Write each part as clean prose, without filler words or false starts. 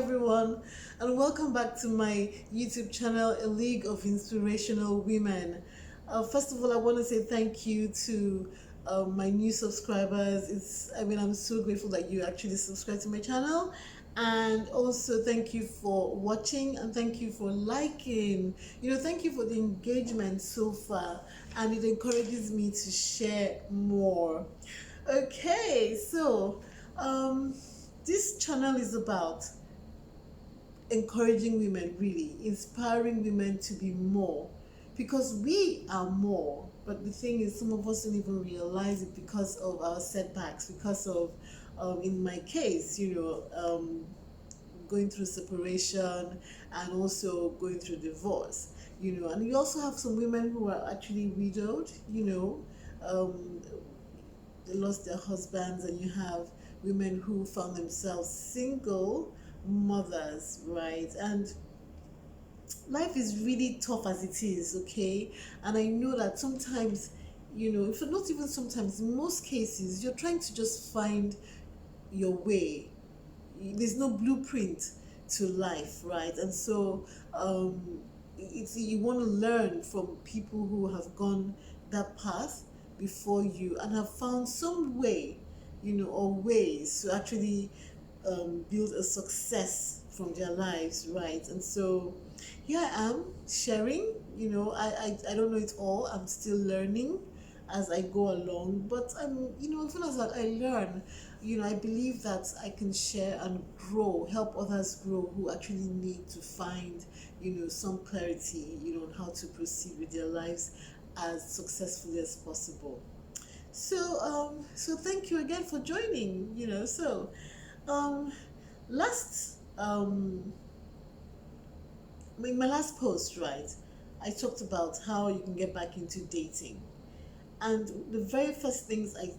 everyone, and welcome back to my YouTube channel, A League of Inspirational Women. First of all, I want to say thank you to my new subscribers. I'm so grateful that you actually subscribe to my channel, and also thank you for watching and thank you for liking. Thank you for the engagement so far, and it encourages me to share more. Okay, so um, this channel is about encouraging women, really inspiring women to be more, because we are more. But the thing is, some of us don't even realize it because of our setbacks, because of in my case, going through separation and also going through divorce. And you also have some women who are actually widowed. Um, they lost their husbands, and you have women who found themselves single mothers, right? And life is really tough as it is, okay? And I know that sometimes, if not even sometimes, in most cases, you're trying to just find your way. There's no blueprint to life, right? And so you want to learn from people who have gone that path before you and have found some way, or ways to actually build a success from their lives, right? And so here I am sharing. I don't know it all. I'm still learning as I go along, but even as I learn, I believe that I can share and grow, help others grow who actually need to find, some clarity, on how to proceed with their lives as successfully as possible. So thank you again for joining. Um, last in my last post, right, I talked about how you can get back into dating. And the very first things I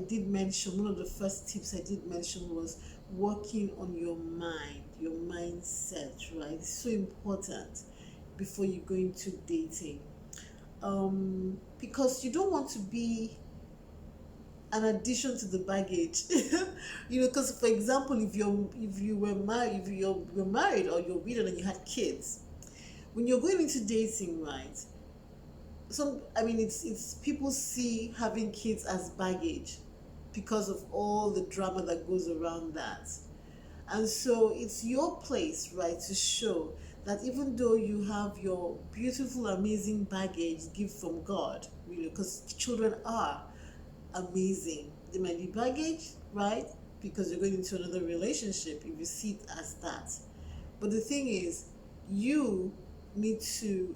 did mention, one of the first tips I did mention was working on your mind, your mindset, right? It's so important before you go into dating. Because you don't want to be an addition to the baggage. Because for example, if you're married or you're widowed and you had kids, when you're going into dating, right, it's people see having kids as baggage because of all the drama that goes around that. And so it's your place, right, to show that even though you have your beautiful, amazing baggage gift from God, because children are amazing. They might be baggage, right? Because you're going into another relationship if you see it as that. But the thing is, you need to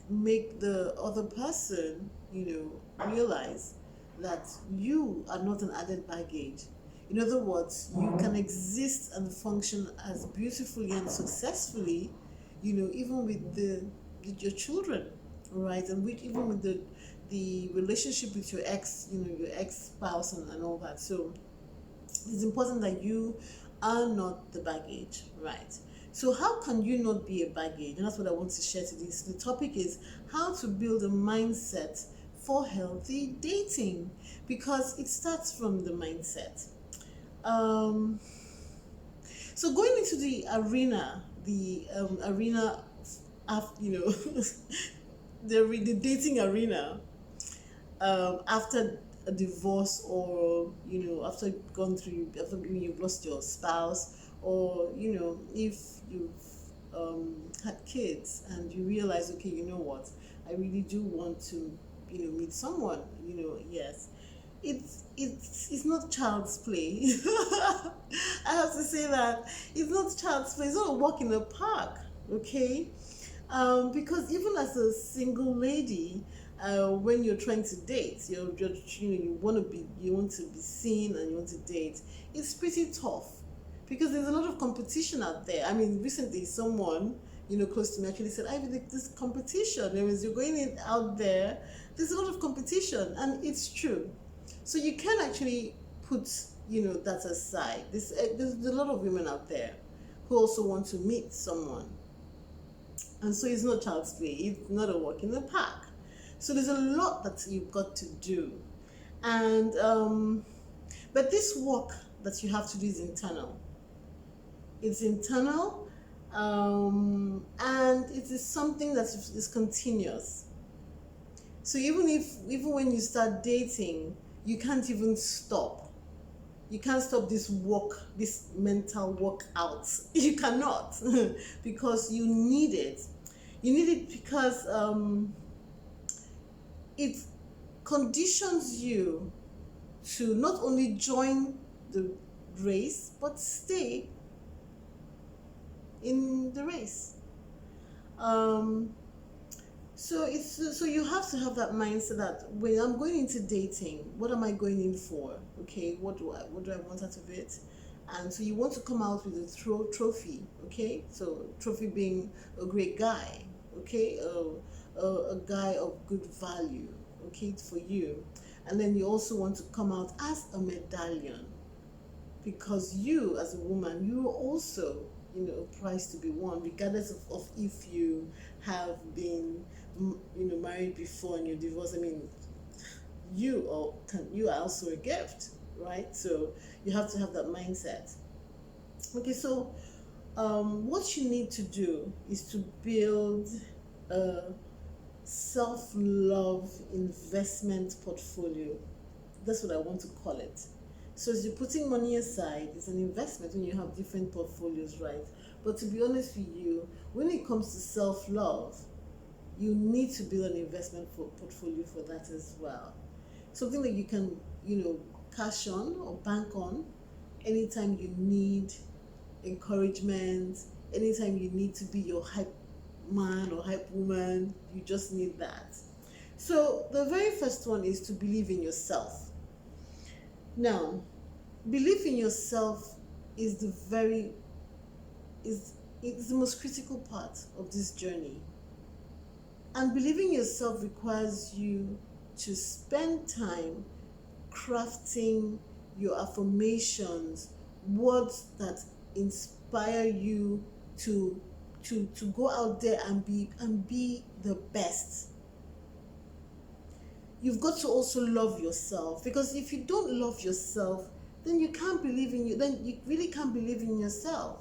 make the other person, realize that you are not an added baggage. In other words, you can exist and function as beautifully and successfully, even with your children, right? And even with the relationship with your ex, your ex-spouse and all that. So it's important that you are not the baggage, right? So how can you not be a baggage? And that's what I want to share today. So the topic is how to build a mindset for healthy dating, because it starts from the mindset. So going into the arena of, the dating arena, after a divorce, or after you've lost your spouse, or if you've had kids and you realize, okay, you know what, I really do want to meet someone, yes, it's not child's play. I have to say that it's not child's play. It's not a walk in the park, okay? Because even as a single lady, when you're trying to date, you want to be seen and you want to date. It's pretty tough because there's a lot of competition out there. I mean, recently someone close to me actually said, "Ivy, this competition. You're going in out there. There's a lot of competition," and it's true. So you can actually put that aside. There's a lot of women out there who also want to meet someone. And so it's not child's play. It's not a walk in the park. So there's a lot that you've got to do. And but this work that you have to do is internal. It's internal, and it is something that is continuous. So even when you start dating, you can't even stop. You can't stop this mental workout. You cannot because you need it. You need it because it conditions you to not only join the race but stay in the race. Um, so you have to have that mindset that when I'm going into dating, what am I going in for? Okay, what do I want out of it? And so you want to come out with a trophy. Okay, so trophy being a great guy. Okay, a guy of good value. Okay, for you, and then you also want to come out as a medallion, because you as a woman, you are also, a prize to be won, regardless of if you have been, married before and you're divorced. I mean, you are also a gift, right? So you have to have that mindset. Okay, so what you need to do is to build a self-love investment portfolio. That's what I want to call it. So as you're putting money aside, it's an investment when you have different portfolios, right? But to be honest with you, when it comes to self-love, you need to build an investment portfolio for that as well. Something that you can, cash on or bank on anytime you need encouragement, anytime you need to be your hype man or hype woman, you just need that. So the very first one is to believe in yourself. Now, belief in yourself is the very is it's the most critical part of this journey. And believing yourself requires you to spend time crafting your affirmations, words that inspire you to go out there and be the best. You've got to also love yourself, because if you don't love yourself, then you can't believe in you. Then you really can't believe in yourself.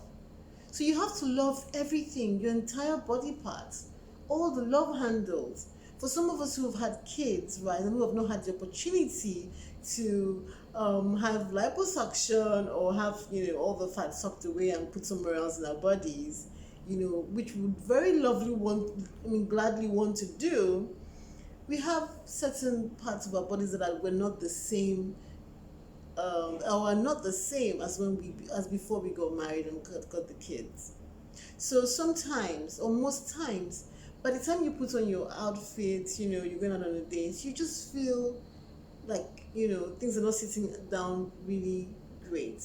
So you have to love everything, your entire body parts, all the love handles. For some of us who have had kids, right, and who have not had the opportunity to have liposuction or have, all the fat sucked away and put somewhere else in our bodies, which would very gladly want to do, we have certain parts of our bodies that were not the same, or are not the same as before we got married and got the kids. So sometimes, or most times, by the time you put on your outfit, you're going out on a date, you just feel like, things are not sitting down really great.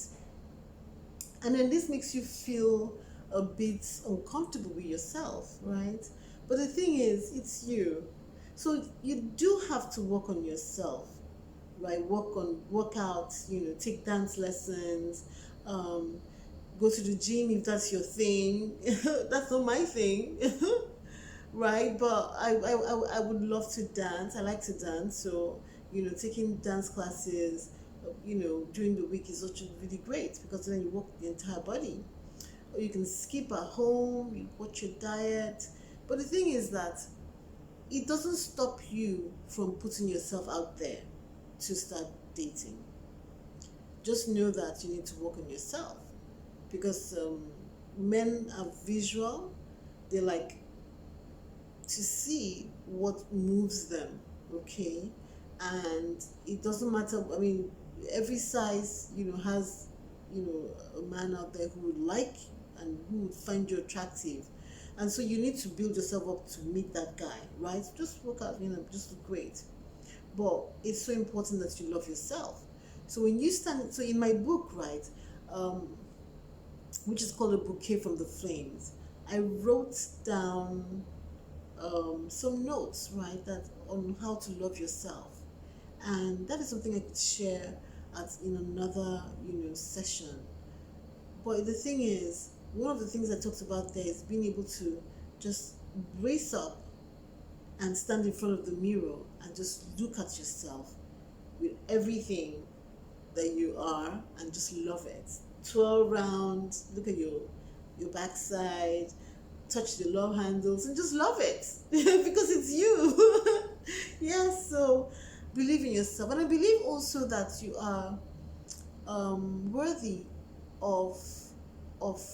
And then this makes you feel a bit uncomfortable with yourself, right? But the thing is, it's you. So you do have to work on yourself, right? Work out, take dance lessons, go to the gym if that's your thing. That's not my thing. Right? But I would love to dance. I like to dance. So, taking dance classes, during the week is actually really great, because then you work the entire body. Or you can skip at home, you watch your diet. But the thing is that it doesn't stop you from putting yourself out there to start dating. Just know that you need to work on yourself, because men are visual. They like to see what moves them, okay? And it doesn't matter. I mean, every size, has, a man out there who would like and who would find you attractive. And so you need to build yourself up to meet that guy, right? Just work out, just look great. But it's so important that you love yourself. So when you stand, so in my book, right, which is called A Bouquet From the Flames, I wrote down some notes, right, that on how to love yourself. And that is something I could share in another, session. But the thing is, one of the things I talked about there is being able to just brace up and stand in front of the mirror and just look at yourself with everything that you are and just love it twirl around, look at your backside, touch the love handles, and just love it because it's you. Yes, so believe in yourself, and I believe also that you are worthy of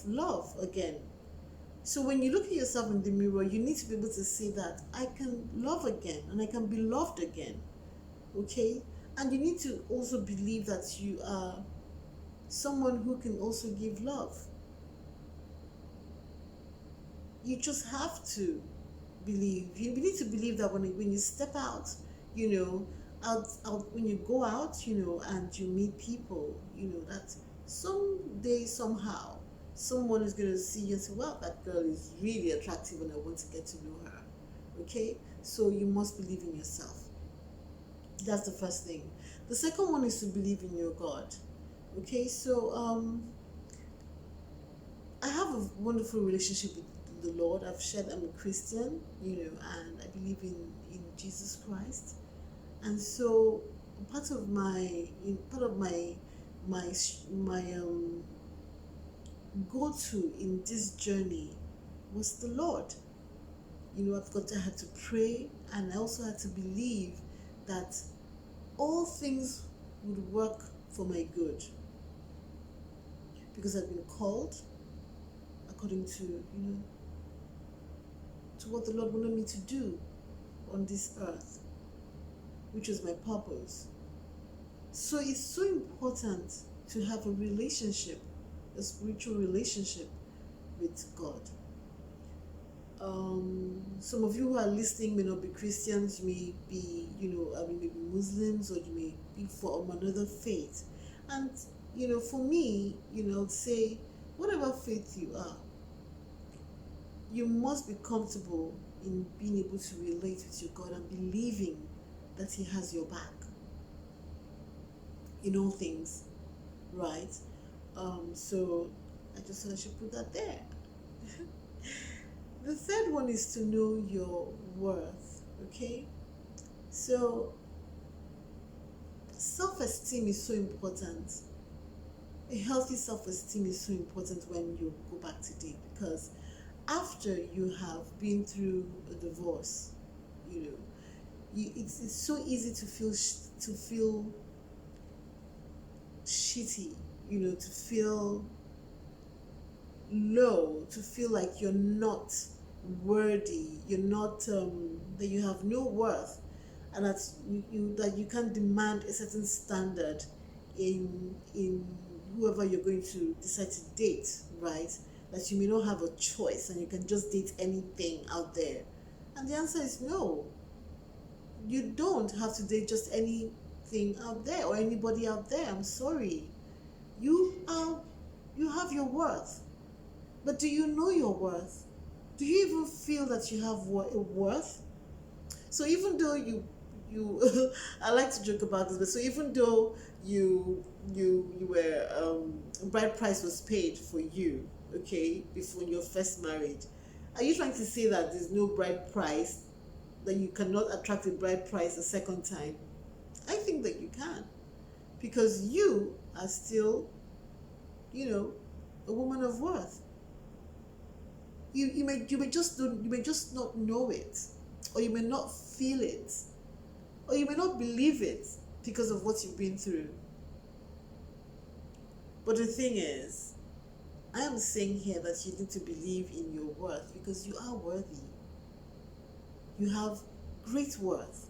love again. So when you look at yourself in the mirror, you need to be able to say that I can love again and I can be loved again. Okay? And you need to also believe that you are someone who can also give love. You just have to believe. You need to believe that when you step out, you know, out when you go out, and you meet people, that someday, somehow, someone is going to see you and say, well, that girl is really attractive and I want to get to know her. Okay? So you must believe in yourself. That's the first thing. The second one is to believe in your God. Okay? So I have a wonderful relationship with the Lord. I've shared I'm a Christian, and I believe in Jesus Christ. And so part of my go-to in this journey was the Lord. I had to pray, and I also had to believe that all things would work for my good, because I've been called according to to what the Lord wanted me to do on this earth, which was my purpose. So it's so important to have a relationship, a spiritual relationship with God. Some of you who are listening may not be Christians. You may be, maybe Muslims, or you may be from another faith. And, for me, I'd say, whatever faith you are, you must be comfortable in being able to relate with your God and believing that He has your back in all things, right? So I just thought I should put that there. The third one is to know your worth, okay? So self-esteem is so important. A healthy self-esteem is so important when you go back to date, because after you have been through a divorce, it's so easy to feel shitty, to feel low, to feel like you're not worthy, you're not that you have no worth, and that you can't demand a certain standard in whoever you're going to decide to date, right? That you may not have a choice and you can just date anything out there. And the answer is no. You don't have to date just anything out there or anybody out there. I'm sorry. You have your worth. But do you know your worth? Do you even feel that you have a worth? So even though you I like to joke about this, but so even though you were bride price was paid for you, okay, before your first marriage, are you trying to say that there's no bride price, that you cannot attract a bride price a second time? I think that you can, because you are still, a woman of worth. You may just not know it, or you may not feel it, or you may not believe it because of what you've been through. But the thing is, I am saying here that you need to believe in your worth, because you are worthy. You have great worth.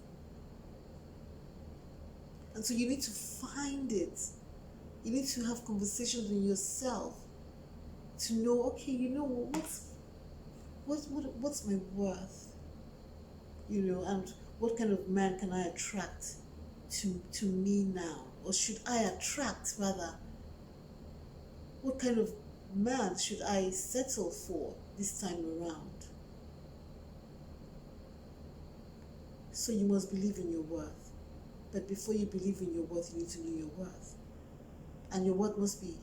And so you need to find it. You need to have conversations with yourself to know, okay, what's my worth? And what kind of man can I attract to me now? Or should I attract, rather? What kind of man should I settle for this time around? So you must believe in your worth. But before you believe in your worth, you need to know your worth. And your worth must be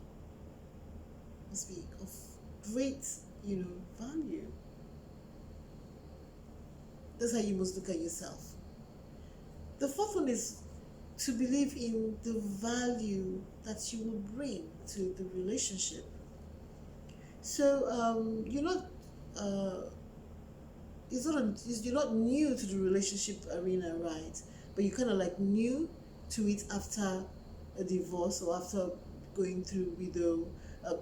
of great, value. That's how you must look at yourself. The fourth one is to believe in the value that you will bring to the relationship. So you're not you're not new to the relationship arena, right? But you kind of like new to it after a divorce, or after going through widow,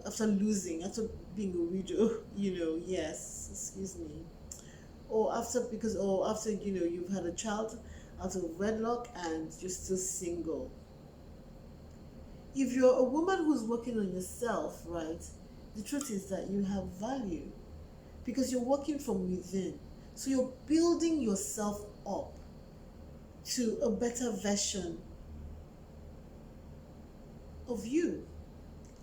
after losing, after being a widow, yes, excuse me, or after, because, or after, you've had a child out of wedlock and you're still single. If you're a woman who's working on yourself, right, the truth is that you have value, because you're working from within. So you're building yourself up to a better version of you.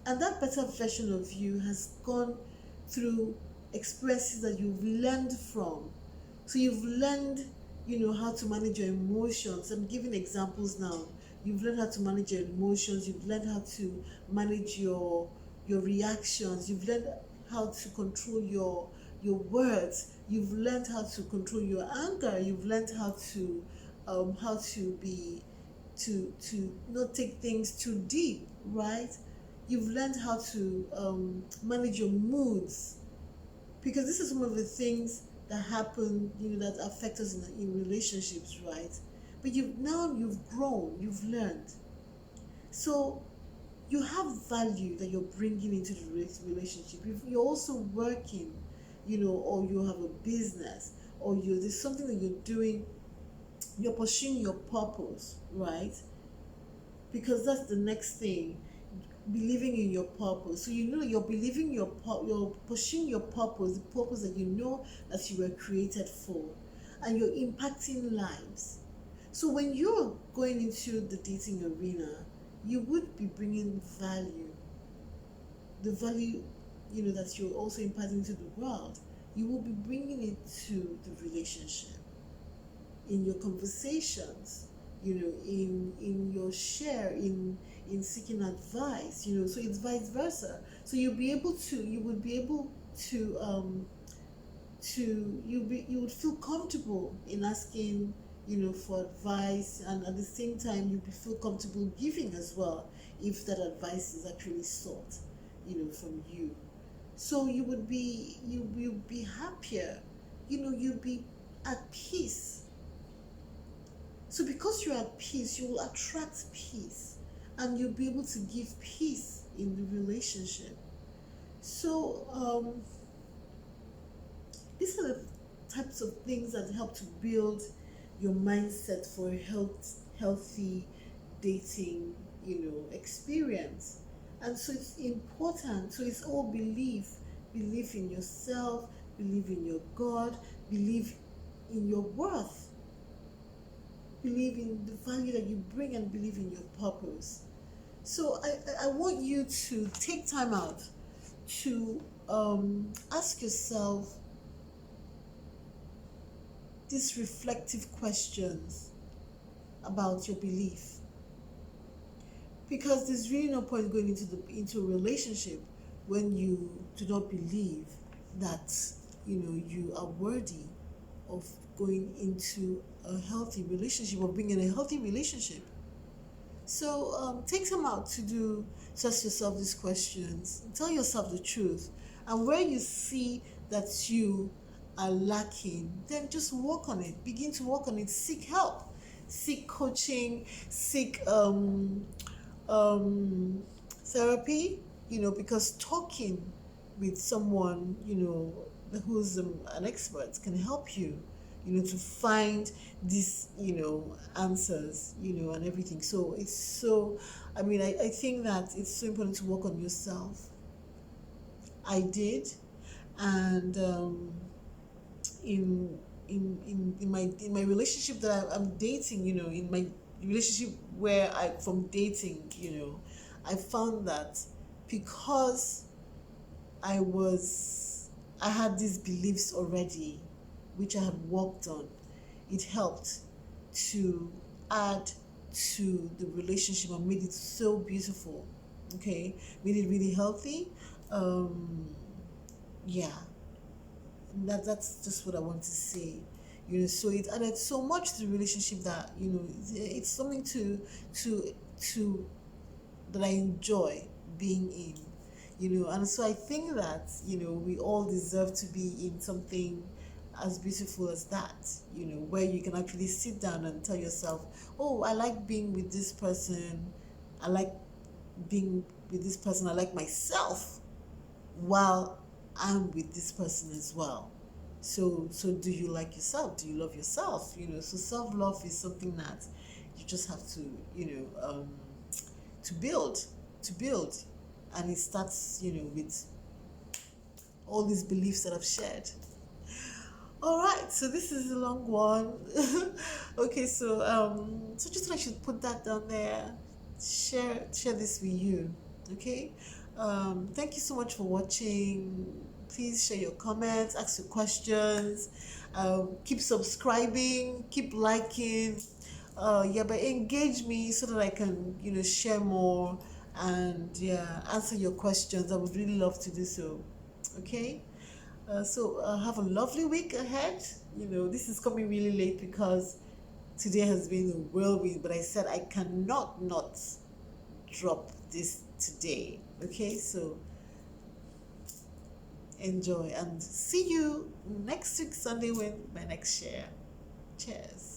And that better version of you has gone through experiences that you've learned from. So you've learned, how to manage your emotions. I'm giving examples now. You've learned how to manage your emotions. You've learned how to manage your reactions. You've learned how to control your words. You've learned how to control your anger. You've learned how to be to not take things too deep, right? You've learned how to manage your moods, because this is some of the things that happen, that affect us in relationships, right? But you've grown, you've learned. So you have value that you're bringing into the relationship. If you're also working, or you have a business, or there's something that you're doing, you're pursuing your purpose, right? Because that's the next thing, believing in your purpose. So you're believing you're pursuing your purpose, the purpose that you know that you were created for, and you're impacting lives. So when you're going into the dating arena, you would be bringing value, the value, that you're also imparting to the world. You will be bringing it to the relationship, in your conversations, in your share, in seeking advice, so it's vice versa. So you would be able you would feel comfortable in asking, for advice, and at the same time you'd feel comfortable giving as well, if that advice is actually sought, from you. So you'll be happier, you'll be at peace. So because you're at peace, you will attract peace, and you'll be able to give peace in the relationship. So these are the types of things that help to build your mindset for a healthy dating, experience. And so it's important. So it's all belief in yourself, believe in your God, believe in your worth, believe in the value that you bring, and believe in your purpose. So I want you to take time out to ask yourself these reflective questions about your belief, because there's really no point going into a relationship when you do not believe that you are worthy of going into a healthy relationship, or being in a healthy relationship. So take time out to ask yourself these questions, tell yourself the truth, and where you see that you are lacking, then just work on it. Begin to work on it. Seek help, seek coaching, seek therapy. Because talking with someone who's an expert can help you, to find these answers, and everything. So I think that it's so important to work on yourself. I did, and in my relationship that I'm dating, in my relationship where from dating, I found that because I had these beliefs already, which I had worked on, it helped to add to the relationship and made it so beautiful. Okay, made it really healthy. Yeah, that's just what I want to say. So it added so much to the relationship that it's something to that I enjoy being in, and so I think that, we all deserve to be in something as beautiful as that, where you can actually sit down and tell yourself, oh, I like being with this person, I like being with this person, I like myself while I'm with this person as well. So do you like yourself? Do you love yourself? So self-love is something that you just have to, to build, and it starts, with all these beliefs that I've shared. All right, so this is a long one. Okay, so just thought I should put that down there. Share this with you. Okay. Thank you so much for watching. Please share your comments, ask your questions. Keep subscribing, keep liking. Yeah, but engage me so that I can, share more and yeah, answer your questions. I would really love to do so. Okay. So have a lovely week ahead. This is coming really late because today has been a whirlwind, but I said I cannot not drop this today. Okay, so enjoy and see you next week Sunday with my next share. Cheers.